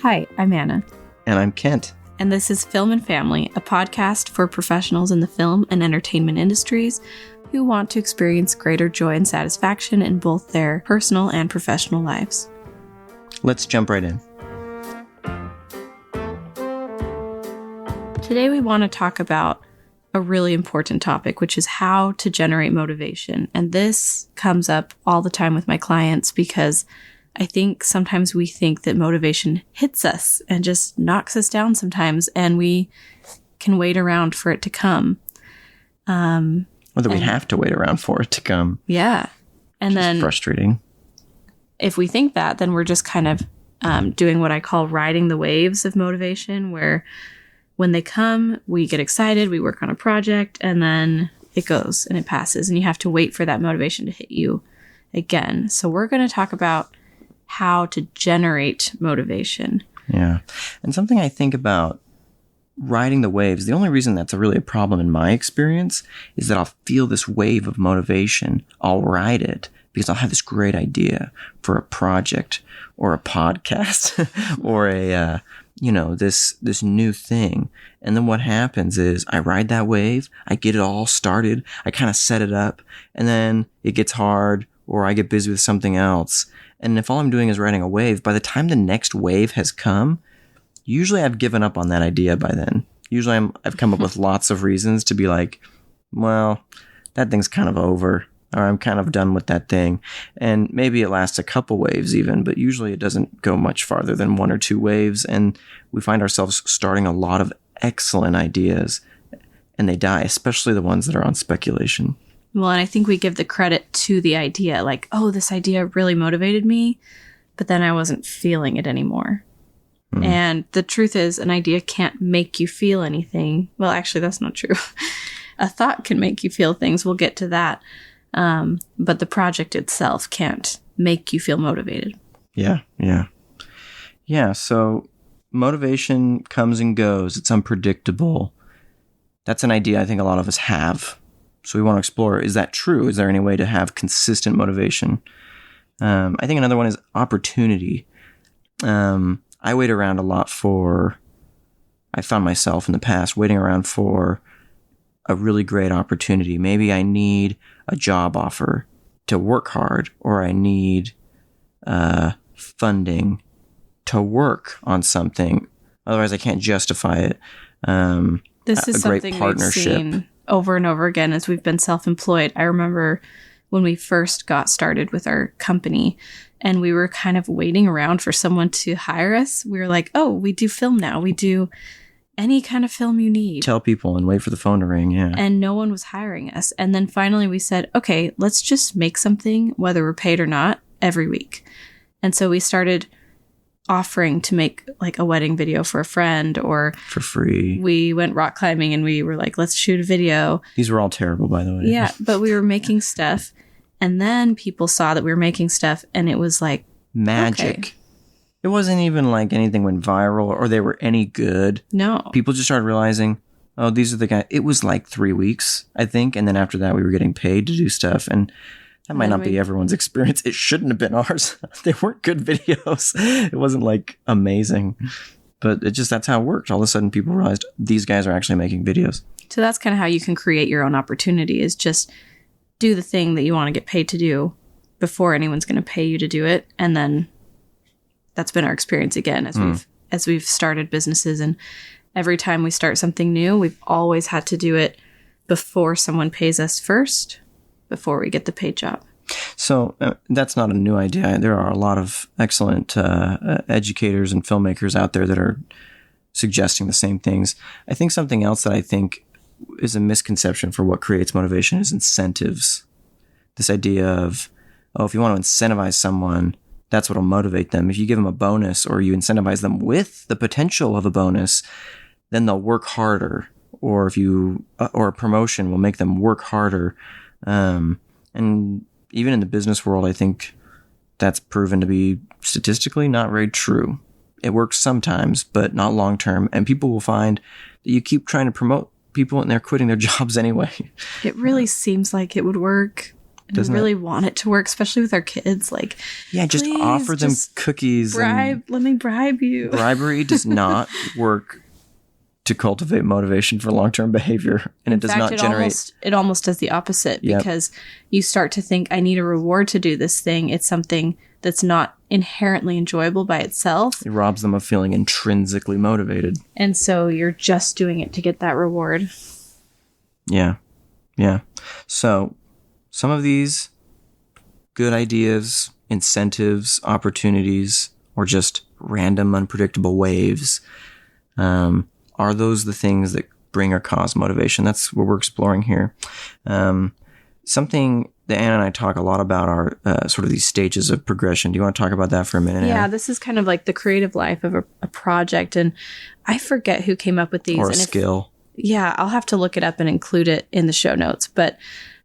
Hi, I'm Anna. And I'm Kent. And this is Film and Family, a podcast for professionals in the film and entertainment industries who want to experience greater joy and satisfaction in both their personal and professional lives. Let's jump right in. Today we want to talk about a really important topic, which is how to generate motivation. And this comes up all the time with my clients because I think sometimes we think that motivation hits us and just knocks us down sometimes, and we can wait around for it to come. Or that we have to wait around for it to come. Yeah. And then frustrating. If we think that, then we're just kind of doing what I call riding the waves of motivation, where when they come, we get excited, we work on a project, and then it goes and it passes, and you have to wait for that motivation to hit you again. So we're going to talk about how to generate motivation. Yeah. And something I think about riding the waves, the only reason that's really a problem in my experience is that I'll feel this wave of motivation. I'll ride it because I'll have this great idea for a project or a podcast or a, this new thing. And then what happens is I ride that wave. I get it all started. I kind of set it up, and then it gets hard or I get busy with something else. And if all I'm doing is riding a wave, by the time the next wave has come, usually I've given up on that idea by then. Usually I've come up with lots of reasons to be like, well, that thing's kind of over, or I'm kind of done with that thing. And maybe it lasts a couple waves even, but usually it doesn't go much farther than one or two waves. And we find ourselves starting a lot of excellent ideas, and they die, especially the ones that are on speculation. Well, and I think we give the credit to the idea, like, oh, this idea really motivated me, but then I wasn't feeling it anymore. Mm-hmm. And the truth is, an idea can't make you feel anything. Well, actually, that's not true. A thought can make you feel things. We'll get to that. But the project itself can't make you feel motivated. Yeah. So motivation comes and goes. It's unpredictable. That's an idea I think a lot of us have. So we want to explore, is that true? Is there any way to have consistent motivation? I think another one is opportunity. I wait around a lot I found myself in the past waiting around for a really great opportunity. Maybe I need a job offer to work hard, or I need funding to work on something. Otherwise, I can't justify it. This is something we've seen over and over again as we've been self-employed. I remember when we first got started with our company and we were kind of waiting around for someone to hire us. We were like, oh, we do film now. We do any kind of film you need. Tell people and wait for the phone to ring, yeah. And no one was hiring us. And then finally we said, okay, let's just make something, whether we're paid or not, every week. And so we started offering to make like a wedding video for a friend, or for free. We went rock climbing and we were like, let's shoot a video. These were all terrible, by the way. Yeah, but we were making stuff, and then people saw that we were making stuff, and it was like magic. Okay. It wasn't even like anything went viral or they were any good. No. People just started realizing, oh, these are the guys. It was like 3 weeks, I think. And then after that, we were getting paid to do stuff. And that might not be everyone's experience. It shouldn't have been ours. They weren't good videos. It wasn't like amazing. But that's how it worked. All of a sudden, people realized these guys are actually making videos. So that's kind of how you can create your own opportunity, is just do the thing that you want to get paid to do before anyone's going to pay you to do it. And then that's been our experience again as we've started businesses. And every time we start something new, we've always had to do it before someone pays us first, before we get the paid job. So that's not a new idea. There are a lot of excellent educators and filmmakers out there that are suggesting the same things. I think something else that I think is a misconception for what creates motivation is incentives. This idea of, if you want to incentivize someone, that's what will motivate them. If you give them a bonus or you incentivize them with the potential of a bonus, then they'll work harder. Or or a promotion will make them work harder. And even in the business world, I think that's proven to be statistically not very true. It works sometimes, but not long term. And people will find that you keep trying to promote people and they're quitting their jobs anyway. It really seems like it would work. And I really want it to work, especially with our kids. Like, yeah, just offer them cookies. Let me bribe you. Bribery does not work to cultivate motivation for long-term behavior, and it does not generate. It almost does the opposite, because you start to think, I need a reward to do this thing. It's something that's not inherently enjoyable by itself. It robs them of feeling intrinsically motivated. And so you're just doing it to get that reward. Yeah. Yeah. So some of these good ideas, incentives, opportunities, or just random unpredictable waves, are those the things that bring or cause motivation? That's what we're exploring here. Something that Anna and I talk a lot about are sort of these stages of progression. Do you want to talk about that for a minute, Yeah, Anna? this is kind of like the creative life of a project. And I forget who came up with these. Or a skill. Yeah, I'll have to look it up and include it in the show notes. But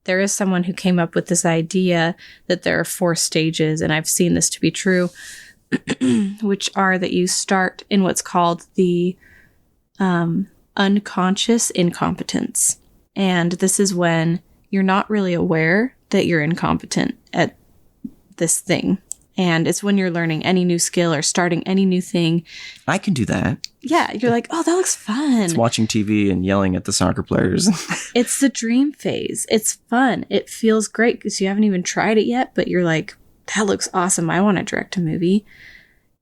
there is someone who came up with this idea that there are 4 stages, and I've seen this to be true, which are that you start in what's called the unconscious incompetence. And this is when you're not really aware that you're incompetent at this thing. And it's when you're learning any new skill or starting any new thing. I can do that. Yeah, you're like, oh, that looks fun. It's watching TV and yelling at the soccer players. It's the dream phase. It's fun. It feels great because you haven't even tried it yet, but you're like, that looks awesome. I want to direct a movie.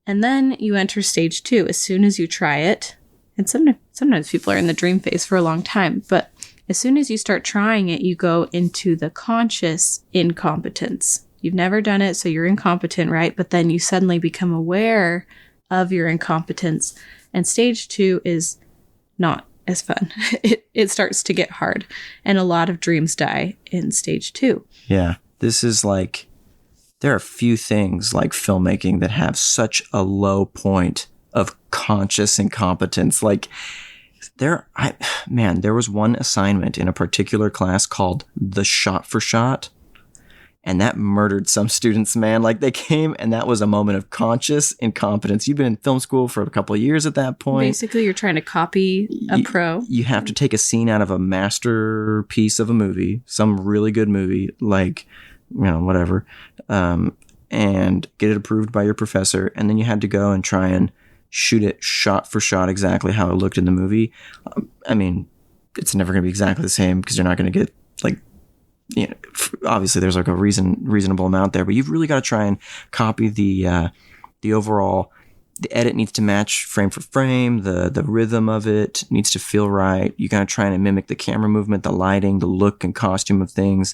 And then you enter stage 2 as soon as you try it. And sometimes people are in the dream phase for a long time, but as soon as you start trying it, you go into the conscious incompetence. You've never done it, so you're incompetent, right? But then you suddenly become aware of your incompetence. And stage 2 is not as fun. It starts to get hard. And a lot of dreams die in stage 2. Yeah. This is like, there are few things like filmmaking that have such a low point of conscious incompetence. Like, there was one assignment in a particular class called the shot for shot. And that murdered some students, man. Like, they came and that was a moment of conscious incompetence. You've been in film school for a couple of years at that point. Basically, you're trying to copy a pro. You have to take a scene out of a masterpiece of a movie, some really good movie, like, whatever, and get it approved by your professor. And then you had to go and try and shoot it shot for shot exactly how it looked in the movie. I mean, it's never going to be exactly the same because you're not going to get, like, obviously there's like a reasonable amount there, but you've really got to try and copy the overall. The edit needs to match frame for frame. The rhythm of it needs to feel right. You got to try and mimic the camera movement, the lighting, the look and costume of things,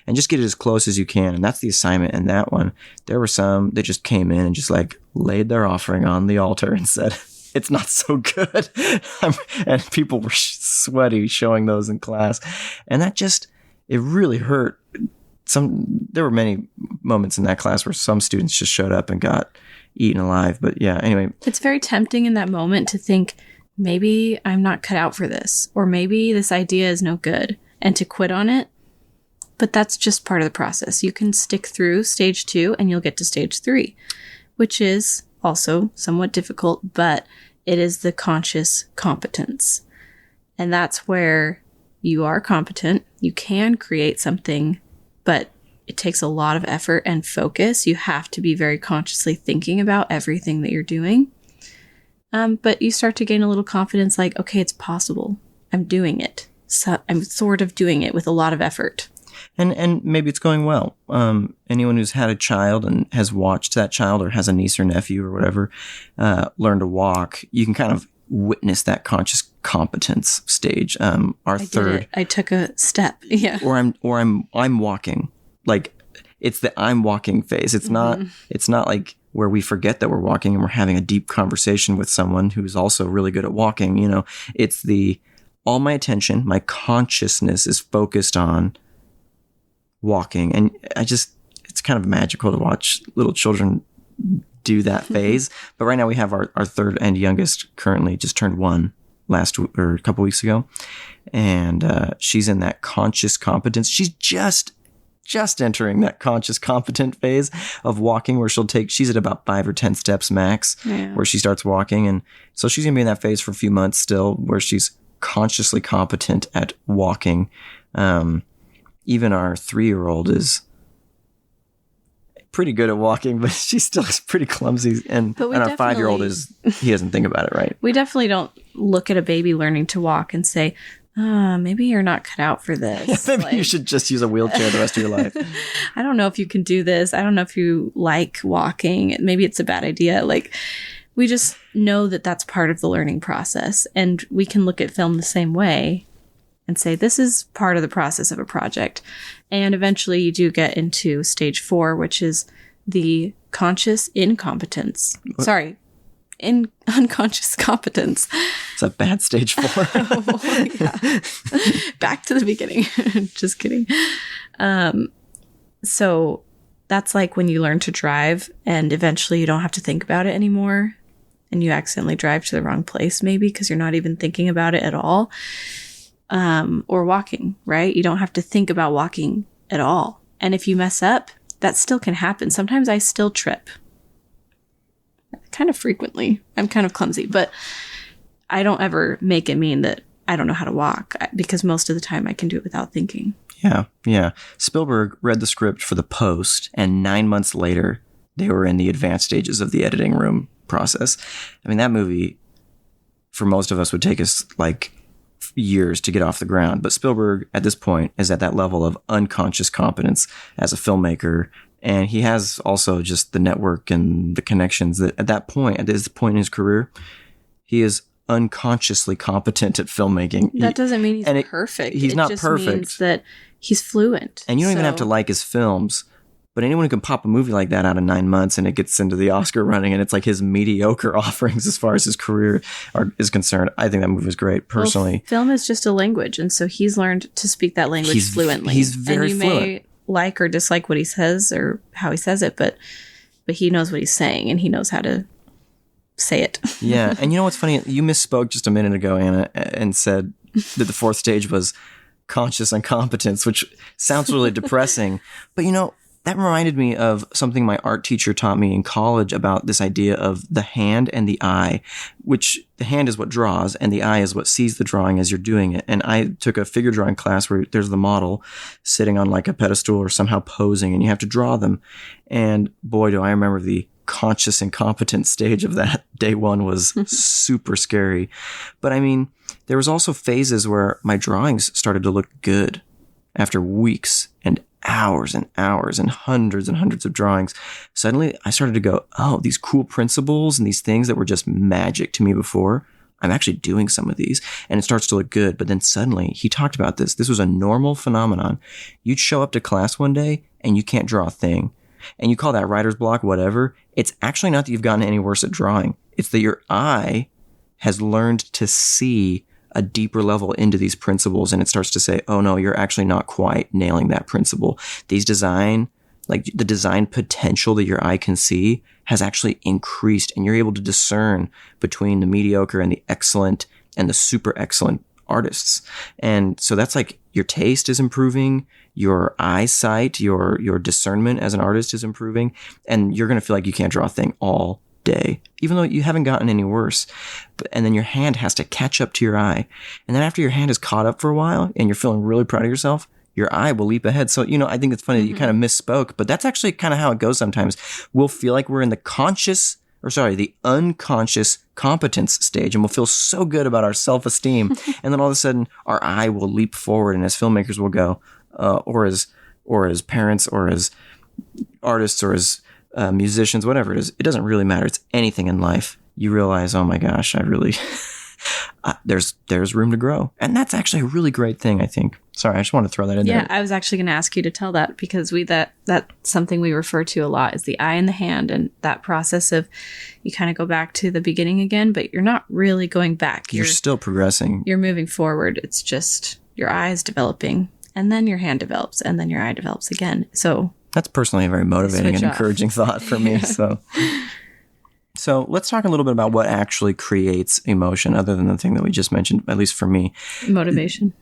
and just get it as close as you can. And that's the assignment in that one. There were some that just came in and just like laid their offering on the altar and said, it's not so good. And people were sweaty showing those in class. And that just, it really hurt. There were many moments in that class where some students just showed up and got eaten alive. But yeah, anyway. It's very tempting in that moment to think, maybe I'm not cut out for this, or maybe this idea is no good, and to quit on it. But that's just part of the process. You can stick through stage 2 and you'll get to stage 3, which is also somewhat difficult, but it is the conscious competence. And that's where you are competent. You can create something, but it takes a lot of effort and focus. You have to be very consciously thinking about everything that you're doing. But you start to gain a little confidence, like, okay, it's possible. I'm doing it. So I'm sort of doing it with a lot of effort. And maybe it's going well. Anyone who's had a child and has watched that child or has a niece or nephew or whatever learn to walk, you can kind of witness that conscious competence stage. I took a step. Yeah. Or I'm walking. Like, it's the I'm walking phase. It's not like where we forget that we're walking and we're having a deep conversation with someone who's also really good at walking. It's all my attention, my consciousness is focused on walking. And it's kind of magical to watch little children do that phase. But right now we have our third and youngest currently just turned 1 a couple weeks ago. And she's in that conscious competence. She's just entering that conscious competent phase of walking where she's at about 5 or 10 steps max where she starts walking. And so she's going to be in that phase for a few months still where she's consciously competent at walking. Even our 3-year-old is pretty good at walking, but she still is pretty clumsy. And our 5-year-old he doesn't think about it right. We definitely don't look at a baby learning to walk and say, maybe you're not cut out for this. Yeah, maybe you should just use a wheelchair the rest of your life. I don't know if you can do this. I don't know if you like walking. Maybe it's a bad idea. Like, we just know that that's part of the learning process. And we can look at film the same way and say, this is part of the process of a project. And eventually you do get into stage 4, which is the conscious incompetence. What? Sorry, unconscious competence. It's a bad stage 4. Oh, yeah. Back to the beginning. Just kidding. So that's like when you learn to drive and eventually you don't have to think about it anymore. And you accidentally drive to the wrong place, maybe because you're not even thinking about it at all. Or walking, right? You don't have to think about walking at all. And if you mess up, that still can happen. Sometimes I still trip. Kind of frequently. I'm kind of clumsy, but I don't ever make it mean that I don't know how to walk because most of the time I can do it without thinking. Yeah. Spielberg read the script for The Post, and 9 months later, they were in the advanced stages of the editing room process. I mean, that movie, for most of us, would take us like years to get off the ground. But Spielberg, at this point, is at that level of unconscious competence as a filmmaker. And he has also just the network and the connections that at this point in his career, he is unconsciously competent at filmmaking. That doesn't mean he's perfect. He's not perfect. It just means that he's fluent. And you don't even have to like his films. But anyone who can pop a movie like that out in 9 months and it gets into the Oscar running and it's like his mediocre offerings as far as his career is concerned, I think that movie was great, personally. Well, film is just a language, and so he's learned to speak that language fluently. He's very fluent. And you may like or dislike what he says or how he says it, but he knows what he's saying and he knows how to say it. Yeah, and you know what's funny? You misspoke just a minute ago, Anna, and said that the 4th stage was conscious incompetence, which sounds really depressing. But you know, that reminded me of something my art teacher taught me in college about this idea of the hand and the eye, which the hand is what draws and the eye is what sees the drawing as you're doing it. And I took a figure drawing class where there's the model sitting on like a pedestal or somehow posing and you have to draw them. And boy, do I remember the conscious incompetent stage of that. Day 1 was super scary. But I mean, there was also phases where my drawings started to look good after weeks and hours and hours and hundreds of drawings. Suddenly I started to go, oh, these cool principles and these things that were just magic to me before, I'm actually doing some of these and it starts to look good. But then suddenly he talked about this. This was a normal phenomenon. You'd show up to class one day and you can't draw a thing. And you call that writer's block, whatever. It's actually not that you've gotten any worse at drawing. It's that your eye has learned to see a deeper level into these principles, and it starts to say, oh no, you're actually not quite nailing that principle. The design potential that your eye can see has actually increased, and you're able to discern between the mediocre and the excellent and the super excellent artists. And so that's like your taste is improving, your eyesight, your discernment as an artist is improving, and you're going to feel like you can't draw a thing all day, even though you haven't gotten any worse. And then your hand has to catch up to your eye. And then after your hand is caught up for a while and you're feeling really proud of yourself, your eye will leap ahead. So, you know, I think it's funny that you kind of misspoke, but that's actually kind of how it goes sometimes. We'll feel like we're in the unconscious competence stage, and we'll feel so good about our self-esteem. And then all of a sudden our eye will leap forward, and as filmmakers will go, or as parents or as artists or as musicians, whatever it is, it doesn't really matter. It's anything in life. You realize, oh my gosh, I really, there's room to grow. And that's actually a really great thing, I think. Sorry, I just want to throw that in there. Yeah, I was actually going to ask you to tell that because that's something we refer to a lot is the eye and the hand, and that process of you kind of go back to the beginning again, but you're not really going back. You're still progressing. You're moving forward. It's just your eye is developing, and then your hand develops, and then your eye develops again. So that's personally a very motivating and encouraging thought for me. Yeah. So let's talk a little bit about what actually creates emotion, other than the thing that we just mentioned, at least for me. Motivation.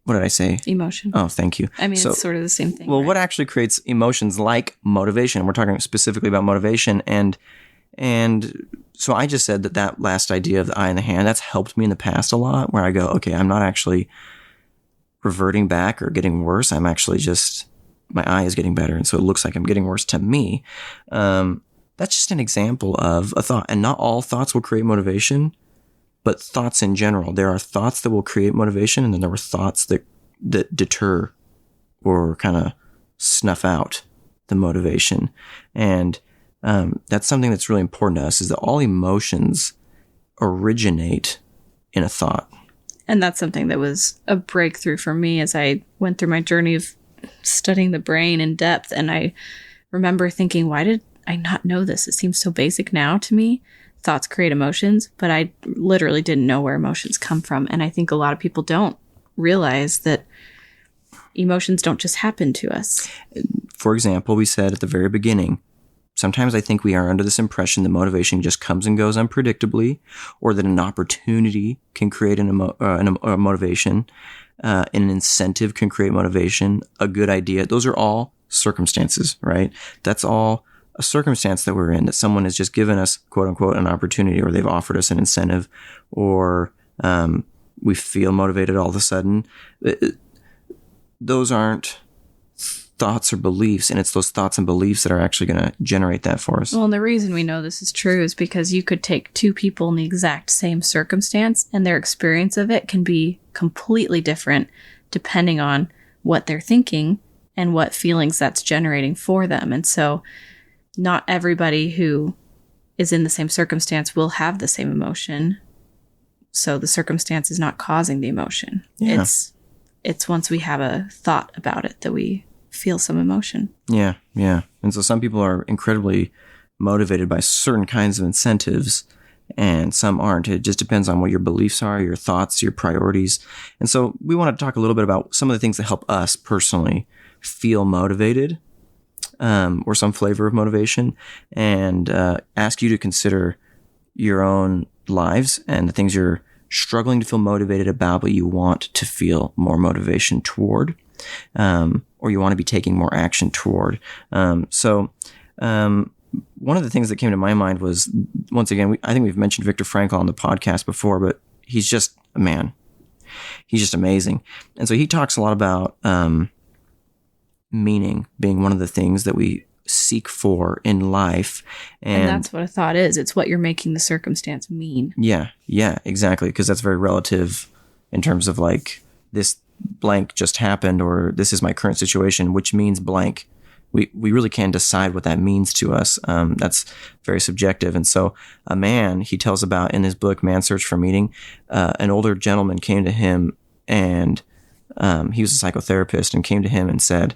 What did I say? Emotion. Oh, thank you. I mean, it's sort of the same thing. Well, right? What actually creates emotions like motivation? We're talking specifically about motivation. And so I just said that last idea of the eye and the hand, that's helped me in the past a lot, where I go, okay, I'm not actually reverting back or getting worse. I'm actually just my eye is getting better. And so it looks like I'm getting worse to me. That's just an example of a thought. And not all thoughts will create motivation, but thoughts in general. There are thoughts that will create motivation, and then there were thoughts that deter or kind of snuff out the motivation. And that's something that's really important to us, is that all emotions originate in a thought. And that's something that was a breakthrough for me as I went through my journey of studying the brain in depth. And I remember thinking, why did I not know this? It seems so basic now to me. Thoughts create emotions, but I literally didn't know where emotions come from. And I think a lot of people don't realize that emotions don't just happen to us. For example, we said at the very beginning, sometimes I think we are under this impression that motivation just comes and goes unpredictably, or that an opportunity can create a motivation, an incentive can create motivation, a good idea. Those are all circumstances, right? That's all a circumstance that we're in, that someone has just given us, quote unquote, an opportunity, or they've offered us an incentive, or we feel motivated all of a sudden. Those aren't thoughts or beliefs, and it's those thoughts and beliefs that are actually going to generate that for us. Well, and the reason we know this is true is because you could take two people in the exact same circumstance, and their experience of it can be completely different depending on what they're thinking and what feelings that's generating for them. And so not everybody who is in the same circumstance will have the same emotion. So the circumstance is not causing the emotion. Yeah. It's once we have a thought about it that we feel some emotion. Yeah. And so some people are incredibly motivated by certain kinds of incentives, and some aren't. It just depends on what your beliefs are, your thoughts, your priorities. And so we want to talk a little bit about some of the things that help us personally feel motivated, or some flavor of motivation, and ask you to consider your own lives and the things you're struggling to feel motivated about, but you want to feel more motivation toward, or you want to be taking more action toward. So one of the things that came to my mind was, once again, I think we've mentioned Viktor Frankl on the podcast before, but he's just a man. He's just amazing. And so he talks a lot about meaning being one of the things that we seek for in life. And that's what a thought is. It's what you're making the circumstance mean. Yeah, exactly. Because that's very relative in terms of like, this blank just happened, or this is my current situation, which means blank. We really can't decide what that means to us. That's very subjective. And so a man, he tells about in his book, Man's Search for Meaning, an older gentleman came to him, and he was a psychotherapist, and came to him and said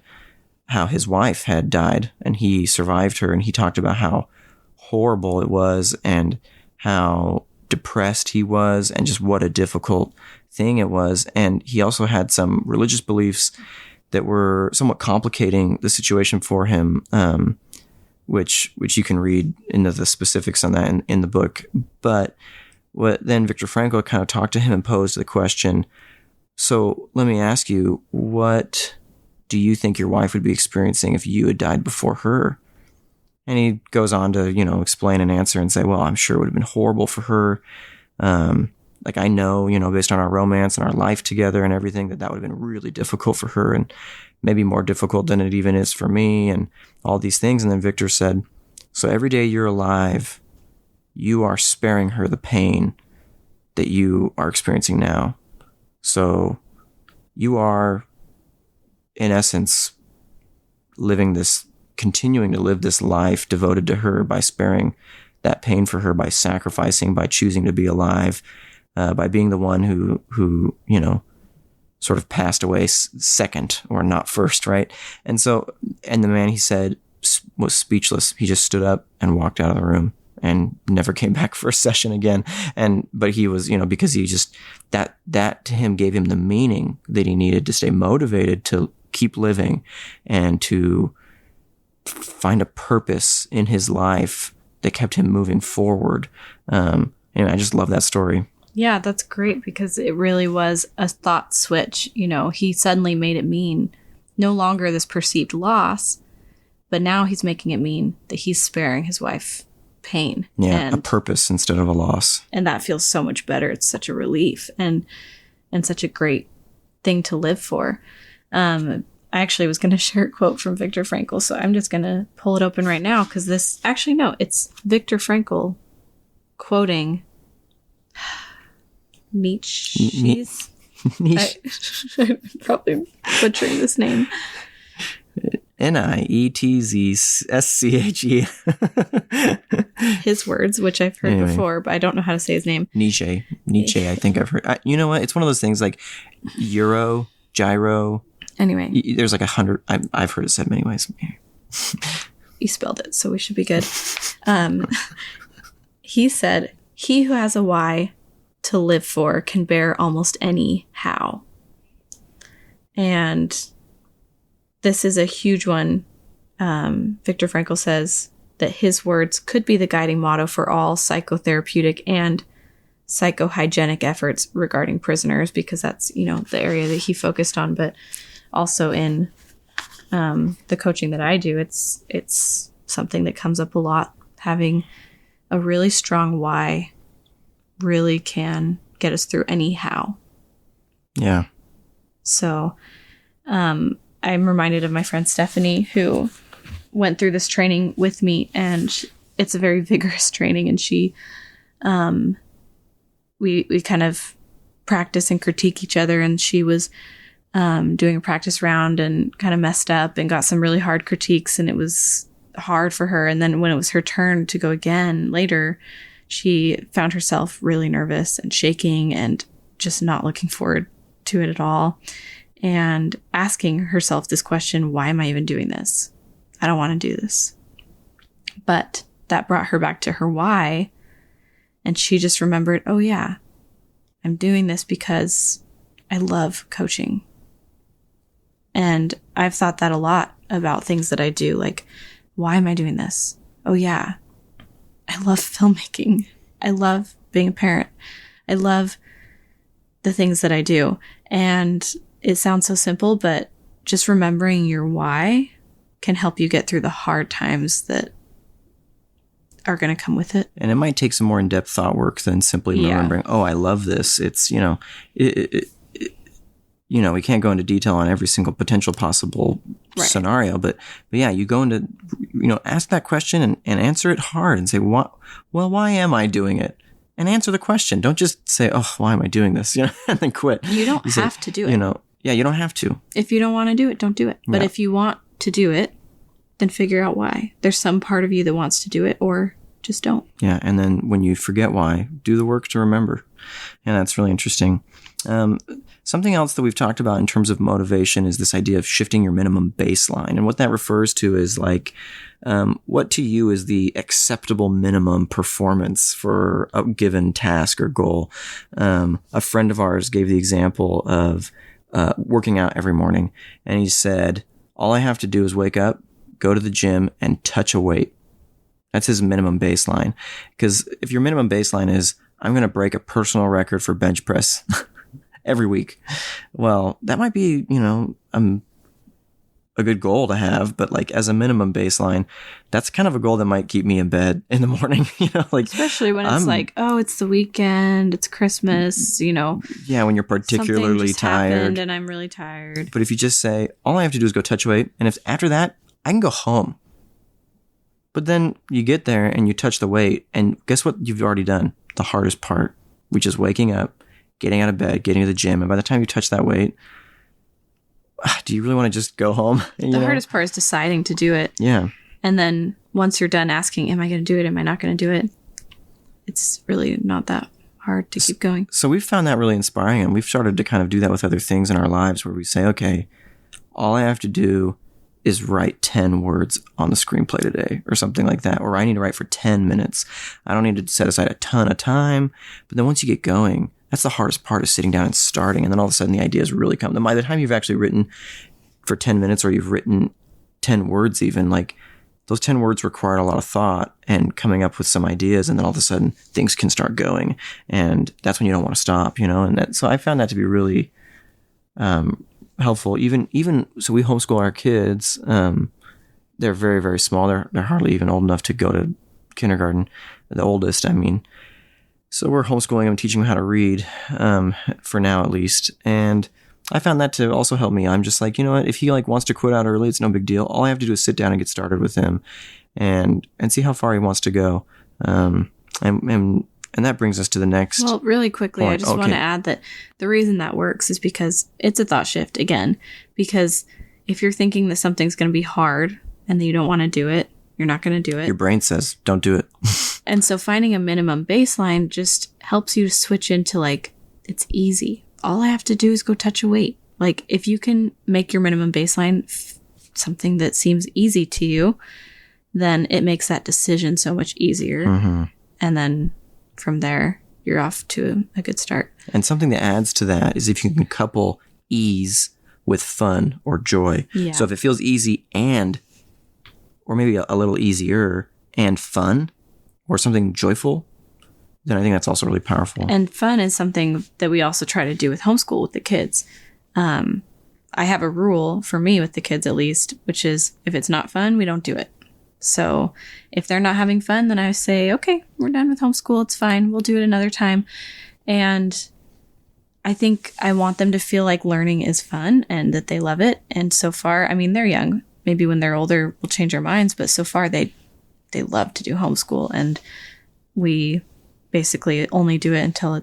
how his wife had died and he survived her. And he talked about how horrible it was and how depressed he was and just what a difficult thing it was. And he also had some religious beliefs that were somewhat complicating the situation for him, which you can read into the specifics on that in the book. But what then Viktor Frankl kind of talked to him and posed the question, so let me ask you, what do you think your wife would be experiencing if you had died before her? And he goes on to, explain and answer and say, well, I'm sure it would have been horrible for her. Like I know, based on our romance and our life together and everything, that would have been really difficult for her, and maybe more difficult than it even is for me, and all these things. And then Victor said, so every day you're alive, you are sparing her the pain that you are experiencing now. So you are, in essence, continuing to live this life devoted to her by sparing that pain for her, by sacrificing, by choosing to be alive, by being the one who sort of passed away second or not first, right? And the man, he said, was speechless. He just stood up and walked out of the room and never came back for a session again. But he was, because he just, that to him gave him the meaning that he needed to stay motivated to keep living and to find a purpose in his life that kept him moving forward. And I just love that story. Yeah, that's great, because it really was a thought switch. He suddenly made it mean no longer this perceived loss, but now he's making it mean that he's sparing his wife pain. Yeah, a purpose instead of a loss. And that feels so much better. It's such a relief and such a great thing to live for. I actually was going to share a quote from Viktor Frankl, so I'm just going to pull it open right now because this... Actually, no, it's Viktor Frankl quoting Nietzsche's... I'm probably butchering this name. Nietzsche. His words, which I've heard before, but I don't know how to say his name. Nietzsche, I think I've heard. You know what? It's one of those things like gyro. Anyway. There's like 100. I've heard it said many ways. You spelled it, so we should be good. He said, "He who has a why to live for can bear almost any how." And this is a huge one. Viktor Frankl says that his words could be the guiding motto for all psychotherapeutic and psychohygienic efforts regarding prisoners, because that's, the area that he focused on, but also in the coaching that I do, it's something that comes up a lot. Having a really strong why really can get us through anyhow. Yeah. So I'm reminded of my friend Stephanie, who went through this training with me, and it's a very vigorous training, and she we kind of practice and critique each other, and she was doing a practice round and kind of messed up and got some really hard critiques, and it was hard for her. And then when it was her turn to go again later, she found herself really nervous and shaking and just not looking forward to it at all, and asking herself this question: why am I even doing this? I don't want to do this. But that brought her back to her why. And she just remembered, oh yeah, I'm doing this because I love coaching. And I've thought that a lot about things that I do. Like, why am I doing this? Oh yeah, I love filmmaking. I love being a parent. I love the things that I do. And it sounds so simple, but just remembering your why can help you get through the hard times that are going to come with it. And it might take some more in-depth thought work than simply remembering, oh, I love this. It's, we can't go into detail on every single potential possible scenario, but yeah, you go into, ask that question and answer it hard and say, why am I doing it? And answer the question. Don't just say, oh, why am I doing this? And then quit. You don't have to do it. You don't have to. If you don't want to do it, don't do it. But if you want to do it, then figure out why. There's some part of you that wants to do it, or just don't. Yeah, and then when you forget why, do the work to remember. And that's really interesting. Something else that we've talked about in terms of motivation is this idea of shifting your minimum baseline. And what that refers to is like, what to you is the acceptable minimum performance for a given task or goal. A friend of ours gave the example of working out every morning. And he said, all I have to do is wake up, go to the gym, and touch a weight. That's his minimum baseline. Because if your minimum baseline is, I'm going to break a personal record for bench press every week, well, that might be, a good goal to have, but like as a minimum baseline, that's kind of a goal that might keep me in bed in the morning, especially when it's like, oh, it's the weekend, it's Christmas, Yeah, when you're particularly tired. And I'm really tired. But if you just say, all I have to do is go touch weight, and if after that, I can go home. But then you get there and you touch the weight, and guess what you've already done? The hardest part, which is waking up, getting out of bed, getting to the gym. And by the time you touch that weight, do you really want to just go home? The hardest part is deciding to do it. Yeah. And then once you're done asking, am I going to do it? Am I not going to do it? It's really not that hard to keep going. So we've found that really inspiring, and we've started to kind of do that with other things in our lives where we say, okay, all I have to do is write 10 words on the screenplay today or something like that. Or I need to write for 10 minutes. I don't need to set aside a ton of time. But then once you get going, that's the hardest part, is sitting down and starting. And then all of a sudden the ideas really come. Then by the time you've actually written for 10 minutes, or you've written 10 words even, like those 10 words required a lot of thought and coming up with some ideas. And then all of a sudden things can start going. And that's when you don't want to stop, And so I found that to be really helpful. Even so, we homeschool our kids. They're very, very small. They're hardly even old enough to go to kindergarten. The oldest, I mean. So we're homeschooling them, teaching them how to read, for now at least. And I found that to also help me. I'm just like, you know what? If he like wants to quit out early, it's no big deal. All I have to do is sit down and get started with him, and see how far he wants to go. And that brings us to the next. Well, really quickly, point. I just want to add that the reason that works is because it's a thought shift again. Because if you're thinking that something's going to be hard and that you don't want to do it, you're not going to do it. Your brain says, don't do it. And so finding a minimum baseline just helps you to switch into like, it's easy. All I have to do is go touch a weight. Like if you can make your minimum baseline something that seems easy to you, then it makes that decision so much easier. Mm-hmm. And then from there, you're off to a good start. And something that adds to that is if you can couple ease with fun or joy. Yeah. So if it feels easy or maybe a little easier and fun or something joyful, then I think that's also really powerful. And fun is something that we also try to do with homeschool with the kids. I have a rule for me with the kids at least, which is if it's not fun, we don't do it. So if they're not having fun, then I say, okay, we're done with homeschool. It's fine. We'll do it another time. And I think I want them to feel like learning is fun and that they love it. And so far, I mean, they're young. Maybe when they're older, we'll change our minds. But so far, they love to do homeschool. And we basically only do it until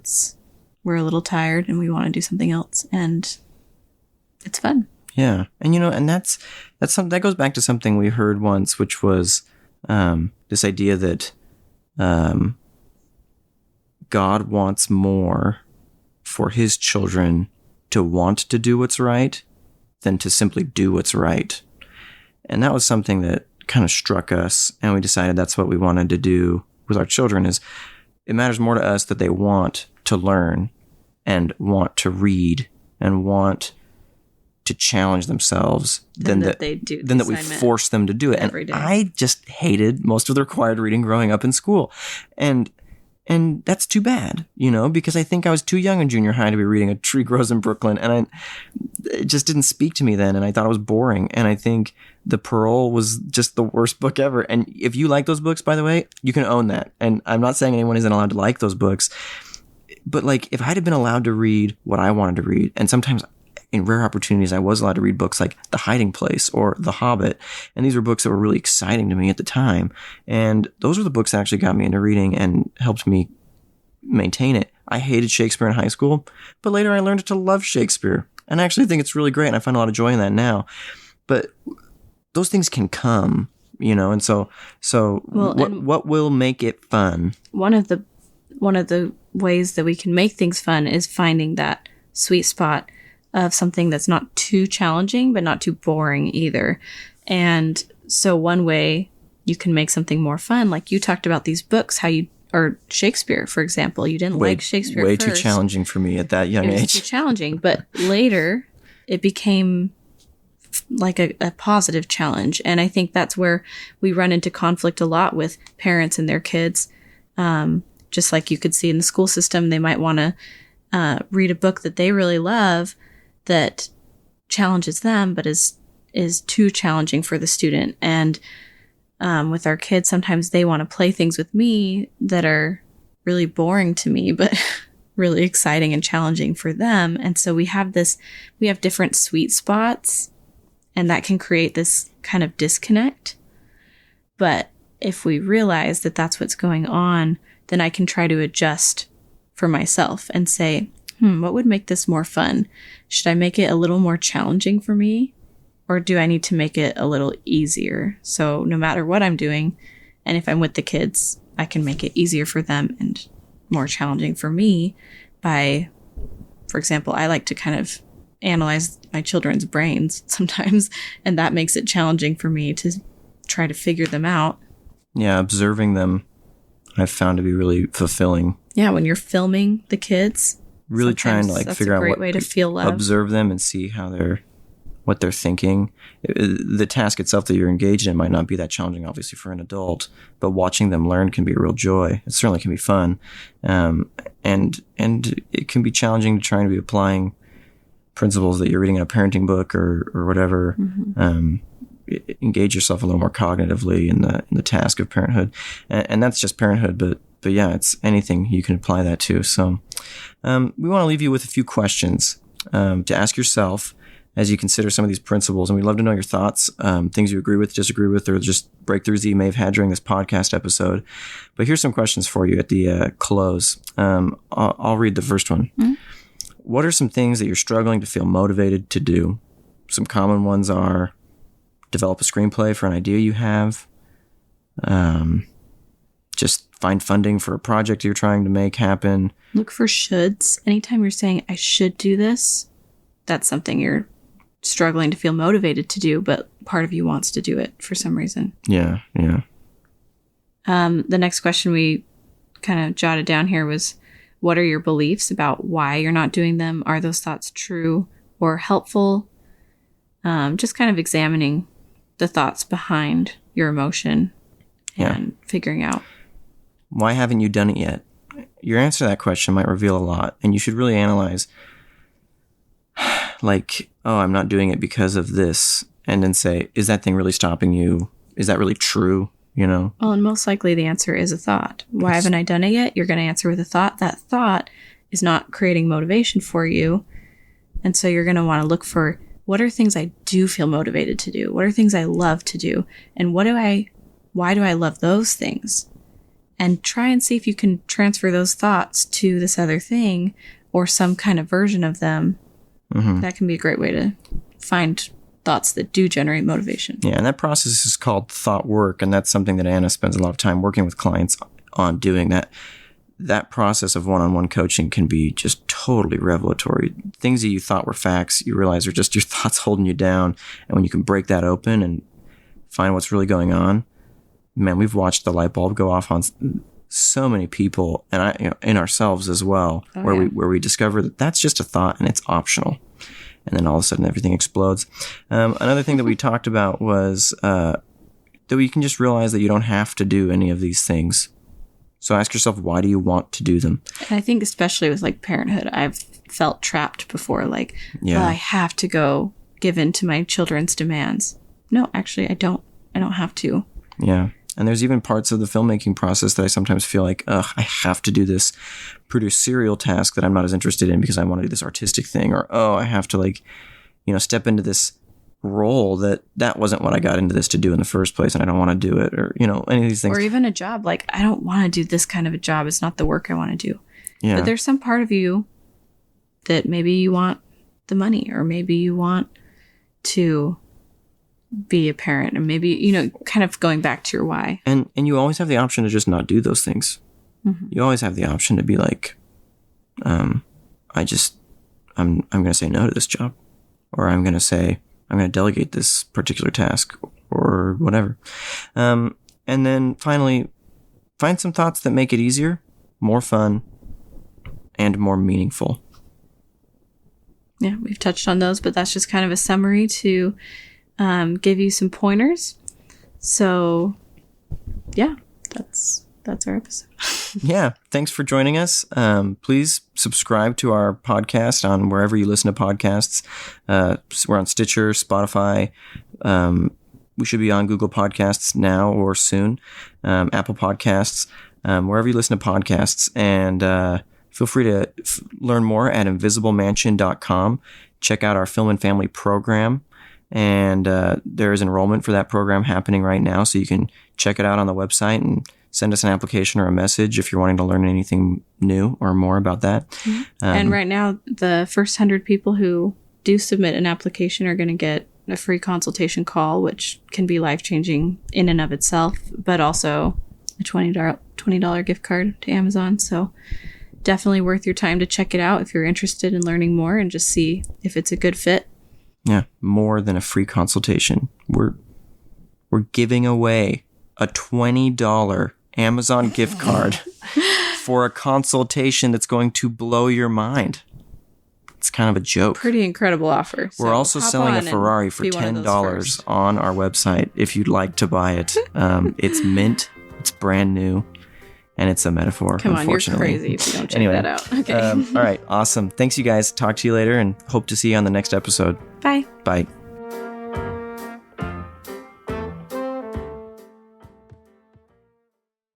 we're a little tired and we want to do something else. And it's fun. Yeah. And, and that's something that goes back to something we heard once, which was this idea that God wants more for his children to want to do what's right than to simply do what's right. And that was something that kind of struck us. And we decided that's what we wanted to do with our children is it matters more to us that they want to learn and want to read and want to challenge themselves than that we force them to do it. And I just hated most of the required reading growing up in school. And that's too bad, because I think I was too young in junior high to be reading A Tree Grows in Brooklyn. And it just didn't speak to me then. And I thought it was boring. And I think The Pearl was just the worst book ever. And if you like those books, by the way, you can own that. And I'm not saying anyone isn't allowed to like those books. But like, if I'd have been allowed to read what I wanted to read, and sometimes in rare opportunities, I was allowed to read books like The Hiding Place or The Hobbit. And these were books that were really exciting to me at the time. And those were the books that actually got me into reading and helped me maintain it. I hated Shakespeare in high school, but later I learned to love Shakespeare. And I actually think it's really great. And I find a lot of joy in that now. But those things can come, and so what will make it fun? One of the ways that we can make things fun is finding that sweet spot of something that's not too challenging, but not too boring either. And so one way you can make something more fun, like you talked about these books, or Shakespeare, for example, you didn't like Shakespeare way first. Too challenging for me at that young age. It was too challenging, but later it became like a positive challenge. And I think that's where we run into conflict a lot with parents and their kids. Just like you could see in the school system, they might want to read a book that they really love that challenges them, but is too challenging for the student. And with our kids, sometimes they want to play things with me that are really boring to me, but really exciting and challenging for them. And so we have different sweet spots, and that can create this kind of disconnect. But if we realize that that's what's going on, then I can try to adjust for myself and say, what would make this more fun? Should I make it a little more challenging for me? Or do I need to make it a little easier? So no matter what I'm doing, and if I'm with the kids, I can make it easier for them and more challenging for me by, for example, I like to kind of analyze my children's brains sometimes, and that makes it challenging for me to try to figure them out. Yeah, observing them I've found to be really fulfilling. Yeah, when you're filming the kids, really trying to figure out what way to feel love. Observe them and see what they're thinking. The task itself that you're engaged in might not be that challenging, obviously, for an adult, but watching them learn can be a real joy. It certainly can be fun, and it can be challenging to try and be applying principles that you're reading in a parenting book or whatever. Mm-hmm. Engage yourself a little more cognitively in the task of parenthood, and that's just parenthood. But yeah, it's anything you can apply that to. So we want to leave you with a few questions. to ask yourself as you consider some of these principles. And we'd love to know your thoughts, things you agree with, disagree with, or just breakthroughs that you may have had during this podcast episode. But here's some questions for you at the close. I'll read the first one. Mm-hmm. What are some things that you're struggling to feel motivated to do? Some common ones are develop a screenplay for an idea you have, just find funding for a project you're trying to make happen. Look for shoulds. Anytime you're saying, I should do this, that's something you're struggling to feel motivated to do, but part of you wants to do it for some reason. Yeah. The next question we kind of jotted down here was, what are your beliefs about why you're not doing them? Are those thoughts true or helpful? Just kind of examining the thoughts behind your emotion and figuring out. Why haven't you done it yet? Your answer to that question might reveal a lot, and you should really analyze, like, oh, I'm not doing it because of this, and then say, is that thing really stopping you? Is that really true? You know? Well, and most likely the answer is a thought. Why haven't I done it yet? You're going to answer with a thought. That thought is not creating motivation for you, and so you're going to want to look for, what are things I do feel motivated to do? What are things I love to do? And why do I love those things? And try and see if you can transfer those thoughts to this other thing or some kind of version of them. Mm-hmm. That can be a great way to find thoughts that do generate motivation. Yeah, and that process is called thought work, and that's something that Anna spends a lot of time working with clients on doing. That process of one-on-one coaching can be just totally revelatory. Things that you thought were facts, you realize are just your thoughts holding you down. And when you can break that open and find what's really going on, man, we've watched the light bulb go off on so many people, and in ourselves as well, where we discover that that's just a thought and it's optional. And then all of a sudden everything explodes. Another thing that we talked about was that we can just realize that you don't have to do any of these things. So ask yourself, why do you want to do them? And I think especially with like parenthood, I've felt trapped before. Like, oh, I have to go give in to my children's demands. No, actually, I don't have to. Yeah. And there's even parts of the filmmaking process that I sometimes feel like, I have to do this produce serial task that I'm not as interested in because I want to do this artistic thing. Or, I have to step into this role that wasn't what I got into this to do in the first place, and I don't want to do it, or any of these things. Or even a job, like, I don't want to do this kind of a job. It's not the work I want to do. Yeah. But there's some part of you that maybe you want the money, or maybe you want to be a parent, or maybe, kind of going back to your why. And you always have the option to just not do those things. Mm-hmm. You always have the option to be like, I'm going to say no to this job, or I'm going to delegate this particular task, or whatever. And then finally, find some thoughts that make it easier, more fun, and more meaningful. Yeah, we've touched on those, but that's just kind of a summary to give you some pointers. So, yeah, that's our episode. Yeah, thanks for joining us. Please subscribe to our podcast on wherever you listen to podcasts. We're on Stitcher, Spotify. We should be on Google Podcasts now or soon, Apple Podcasts, wherever you listen to podcasts. And feel free to learn more at invisiblemansion.com. Check out our Film and Family program. And there is enrollment for that program happening right now, so you can check it out on the website and send us an application or a message if you're wanting to learn anything new or more about that. Mm-hmm. And right now, the first 100 people who do submit an application are going to get a free consultation call, which can be life-changing in and of itself, but also a $20 gift card to Amazon. So definitely worth your time to check it out if you're interested in learning more and just see if it's a good fit. Yeah, more than a free consultation. We're giving away a $20 Amazon gift card for a consultation that's going to blow your mind. It's kind of a joke. Pretty incredible offer. We're also selling a Ferrari for $10 on our website if you'd like to buy it. It's mint, it's brand new, and it's a metaphor. Come on, unfortunately. you're crazy if you don't check that out. Okay. All right, awesome. Thanks, you guys. Talk to you later, and hope to see you on the next episode. Bye. Bye.